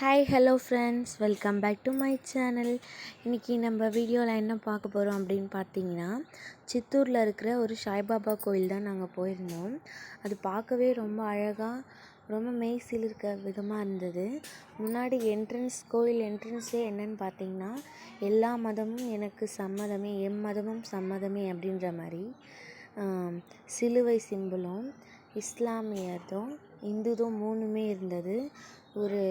Hi hello friends, welcome back to my channel. இன்றைக்கி நம்ம வீடியோவில் என்ன பார்க்க போகிறோம் அப்படின்னு பார்த்தீங்கன்னா, சித்தூரில் இருக்கிற ஒரு சாய்பாபா கோயில் தான் நாங்கள் போயிருந்தோம். அது பார்க்கவே ரொம்ப அழகாக, ரொம்ப மெய் சிலிர்க்க விதமாக இருந்தது. முன்னாடி கோயில் என்ட்ரன்ஸ்லேயே என்னென்னு பார்த்தீங்கன்னா, எல்லா மதமும் எனக்கு சம்மதமே, மதமும் சம்மதமே அப்படின்ற மாதிரி சிலுவை சிம்பிளும், இஸ்லாமியதும் இந்துதும் மூணுமே இருந்தது. ஒரு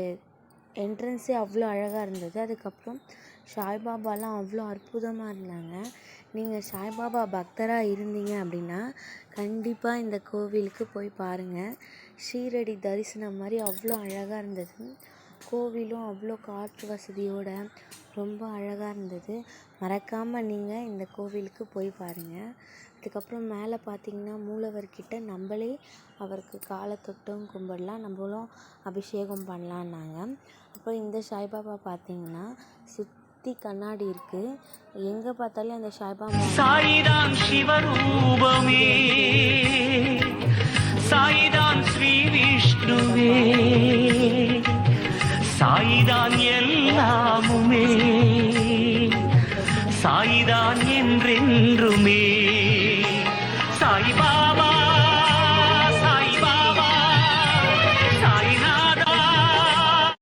என்ட்ரன்ஸே அவ்வளோ அழகாக இருந்தது. அதுக்கப்புறம் சாய்பாபாலாம் அவ்வளோ அற்புதமாக இருந்தாங்க. நீங்கள் சாய்பாபா பக்தராக இருந்தீங்க அப்படின்னா கண்டிப்பாக இந்த கோவிலுக்கு போய் பாருங்கள். ஷீரடி தரிசனம் மாதிரி அவ்வளோ அழகாக இருந்தது. கோவிலும் அவ்வளோ காற்று வசதியோடு ரொம்ப அழகாக இருந்தது. மறக்காமல் நீங்கள் இந்த கோவிலுக்கு போய் பாருங்கள். அதுக்கப்புறம் மேலே பார்த்திங்கன்னா மூலவர்கிட்ட நம்மளே அவருக்கு காலை தொட்டும் கும்பிடலாம், நம்மளும் அபிஷேகம் பண்ணலான்னாங்க. அப்புறம் இந்த சாய்பாபா பார்த்திங்கன்னா சுற்றி கண்ணாடி இருக்குது. எங்கே பார்த்தாலும் அந்த சாய்பாபா சாயிதான் சிவரூபமே, சாயிதான் ஸ்ரீ விஷ்ணுவே, சாயிதான் எல்லாமுமே, சாயி